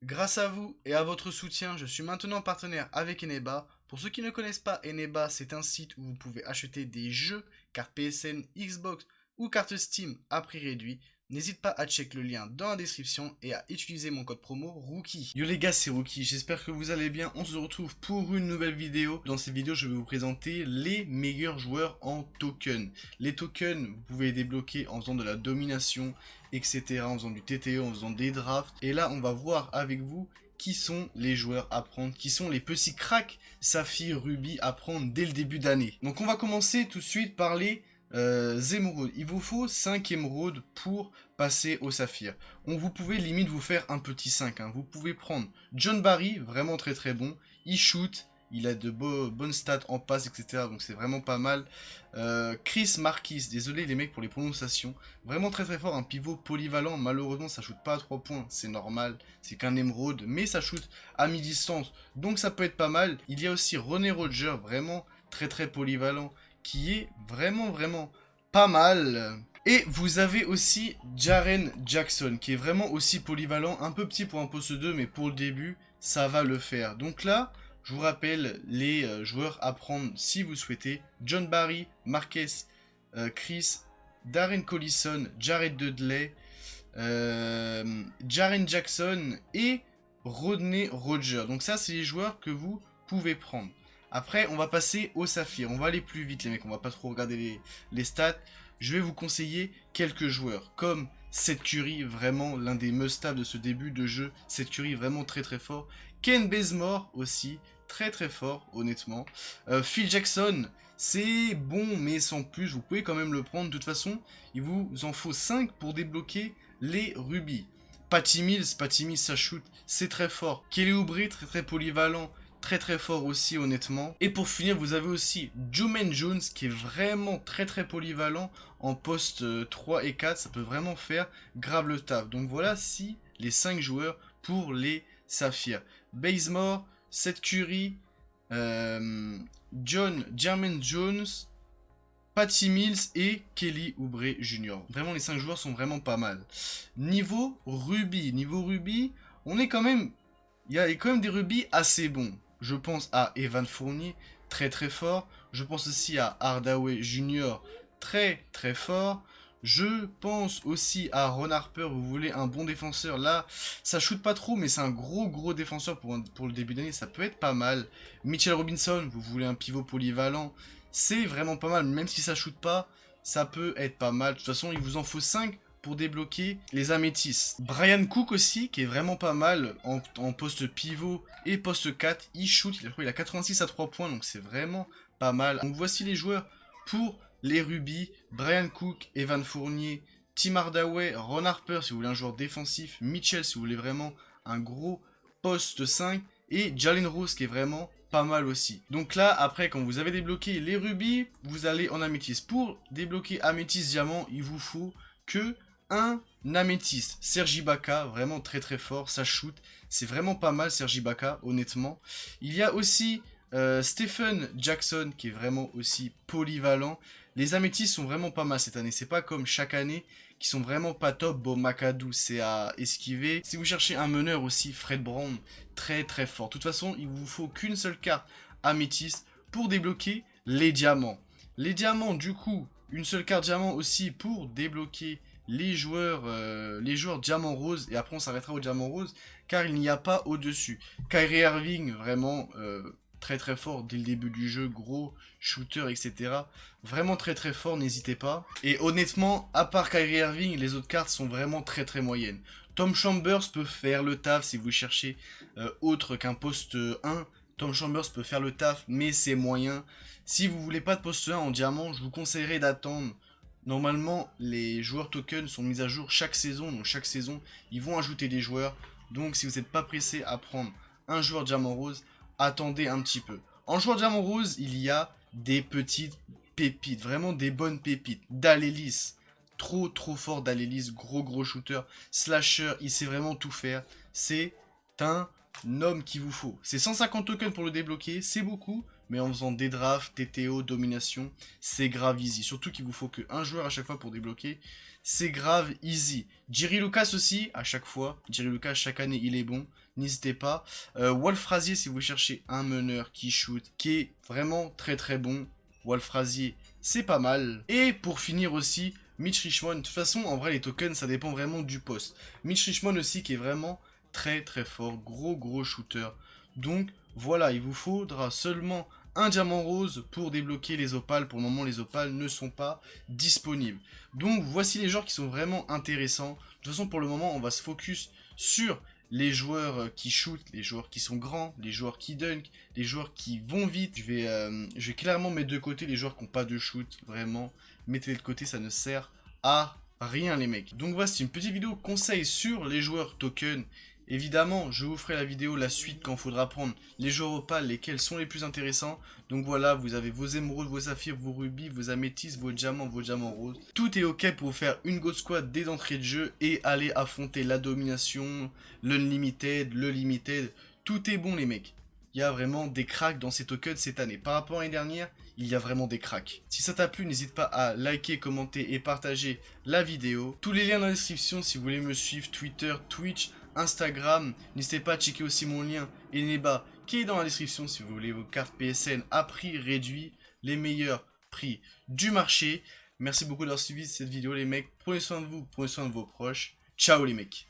Grâce à vous et à votre soutien, je suis maintenant partenaire avec Eneba. Pour ceux qui ne connaissent pas Eneba, c'est un site où vous pouvez acheter des jeux, cartes PSN, Xbox ou cartes Steam à prix réduit. N'hésite pas à check le lien dans la description et à utiliser mon code promo Rookie. Yo les gars, c'est Rookie, j'espère que vous allez bien. On se retrouve pour une nouvelle vidéo. Dans cette vidéo, je vais vous présenter les meilleurs joueurs en token. Les tokens, vous pouvez les débloquer en faisant de la domination, etc. En faisant du TTE, en faisant des drafts. Et là, on va voir avec vous qui sont les joueurs à prendre, qui sont les petits cracks Saphir, Ruby à prendre dès le début d'année. Donc on va commencer tout de suite par les émeraudes. Il vous faut 5 émeraudes pour passer au saphir. Vous pouvez limite vous faire un petit 5. Hein. Vous pouvez prendre John Barry, vraiment très très bon. Il shoot, il a de bonnes stats en passe, etc. Donc c'est vraiment pas mal. Chris Marquis, désolé les mecs pour les prononciations. Vraiment très très fort, un pivot polyvalent. Malheureusement ça shoot pas à 3 points, c'est normal. C'est qu'un émeraude, mais ça shoot à mi-distance. Donc ça peut être pas mal. Il y a aussi René Roger, vraiment très très polyvalent, qui est vraiment pas mal. Et vous avez aussi Jaren Jackson, qui est vraiment aussi polyvalent, un peu petit pour un poste 2, mais pour le début, ça va le faire. Donc là, je vous rappelle les joueurs à prendre si vous souhaitez. John Barry, Marquez, Chris, Darren Collison, Jared Dudley, Jaren Jackson et Rodney Roger. Donc ça, c'est les joueurs que vous pouvez prendre. Après, on va passer au saphir. On va aller plus vite, les mecs. On va pas trop regarder les stats. Je vais vous conseiller quelques joueurs, comme Seth Curry, vraiment l'un des must-have de ce début de jeu. Seth Curry, vraiment très très fort. Ken Bazemore aussi, très très fort, honnêtement. Phil Jackson, c'est bon, mais sans plus. Vous pouvez quand même le prendre. De toute façon, il vous en faut 5 pour débloquer les rubis. Patty Mills, ça shoot, c'est très fort. Kelly Oubre, très très polyvalent. Très très fort aussi honnêtement. Et pour finir vous avez aussi Jumaine Jones qui est vraiment très très polyvalent en poste 3 et 4. Ça peut vraiment faire grave le taf. Donc voilà si les 5 joueurs pour les saphirs. Bazemore, Seth Curry, Jermaine Jones, Patty Mills et Kelly Oubre Jr. Vraiment les 5 joueurs sont vraiment pas mal. Niveau rubis, on est quand même... Il y a quand même des rubis assez bons. Je pense à Evan Fournier, très très fort. Je pense aussi à Hardaway Jr., très très fort. Je pense aussi à Ron Harper, vous voulez un bon défenseur. Là, ça shoot pas trop, mais c'est un gros défenseur pour le début d'année, ça peut être pas mal. Mitchell Robinson, vous voulez un pivot polyvalent, c'est vraiment pas mal. Même si ça shoot pas, ça peut être pas mal. De toute façon, il vous en faut 5 pour débloquer les améthystes. Brian Cook aussi, qui est vraiment pas mal en poste pivot et poste 4. Il shoot, il a 86 à 3 points, donc c'est vraiment pas mal. Donc voici les joueurs pour les rubis. Brian Cook, Evan Fournier, Tim Hardaway, Ron Harper si vous voulez un joueur défensif, Mitchell si vous voulez vraiment un gros poste 5, et Jalen Rose qui est vraiment pas mal aussi. Donc là, après, quand vous avez débloqué les rubis, vous allez en améthyste. Pour débloquer améthyste diamant, il vous faut que un améthyste. Serge Ibaka, vraiment très très fort, ça shoot. C'est vraiment pas mal Serge Ibaka, honnêtement. Il y a aussi Stephen Jackson, qui est vraiment aussi polyvalent. Les améthystes sont vraiment pas mal cette année. C'est pas comme chaque année, qui sont vraiment pas top. Bon, McAdoo, c'est à esquiver. Si vous cherchez un meneur aussi, Fred Brown, très très fort. De toute façon, il vous faut qu'une seule carte améthyste pour débloquer les diamants. Les diamants, du coup, une seule carte diamant aussi pour débloquer les joueurs diamant rose, et après on s'arrêtera au diamant rose car il n'y a pas au dessus. Kyrie Irving, vraiment très très fort dès le début du jeu, gros shooter, etc. Vraiment très très fort, n'hésitez pas. Et honnêtement, à part Kyrie Irving, les autres cartes sont vraiment très très moyennes. Tom Chambers peut faire le taf si vous cherchez autre qu'un poste 1. Tom Chambers peut faire le taf, mais c'est moyen. Si vous voulez pas de poste 1 en diamant, je vous conseillerais d'attendre. Normalement, les joueurs tokens sont mis à jour chaque saison, donc chaque saison, ils vont ajouter des joueurs. Donc si vous n'êtes pas pressé à prendre un joueur diamant rose, attendez un petit peu. En joueur diamant rose, il y a des petites pépites, vraiment des bonnes pépites. Dalélis, trop fort Dalélis, gros shooter, slasher, il sait vraiment tout faire. C'est un homme qu'il vous faut. C'est 150 tokens pour le débloquer, c'est beaucoup, mais en faisant des drafts, TTO, domination, c'est grave easy. Surtout qu'il vous faut qu'un joueur à chaque fois pour débloquer, c'est grave easy. Jerry Lucas aussi, à chaque fois. Jerry Lucas, chaque année, il est bon. N'hésitez pas. Wolf Frazier, si vous cherchez un meneur qui shoot, qui est vraiment très très bon. Wolf Frazier, c'est pas mal. Et pour finir aussi, Mitch Richmond. De toute façon, en vrai, les tokens, ça dépend vraiment du poste. Mitch Richmond aussi, qui est vraiment très très fort. Gros shooter. Donc, voilà, il vous faudra seulement un diamant rose pour débloquer les opales. Pour le moment, les opales ne sont pas disponibles. Donc, voici les joueurs qui sont vraiment intéressants. De toute façon, pour le moment, on va se focus sur les joueurs qui shootent, les joueurs qui sont grands, les joueurs qui dunk, les joueurs qui vont vite. Je vais clairement mettre de côté les joueurs qui n'ont pas de shoot, vraiment. Mettez-les de côté, ça ne sert à rien les mecs. Donc voici une petite vidéo conseil sur les joueurs token. Évidemment, je vous ferai la vidéo la suite quand il faudra prendre les joueurs opales, lesquels sont les plus intéressants. Donc voilà, vous avez vos émeraudes, vos saphirs, vos rubis, vos améthystes, vos diamants roses. Tout est ok pour faire une Gold Squad dès d'entrée de jeu et aller affronter la domination, l'unlimited, le limited. Tout est bon les mecs. Il y a vraiment des cracks dans ces tokens cette année. Par rapport à l'année dernière, il y a vraiment des cracks. Si ça t'a plu, n'hésite pas à liker, commenter et partager la vidéo. Tous les liens dans la description si vous voulez me suivre, Twitter, Twitch, Instagram. N'hésitez pas à checker aussi mon lien Eneba qui est dans la description si vous voulez vos cartes PSN à prix réduit. Les meilleurs prix du marché. Merci beaucoup d'avoir suivi cette vidéo les mecs. Prenez soin de vous, prenez soin de vos proches. Ciao les mecs.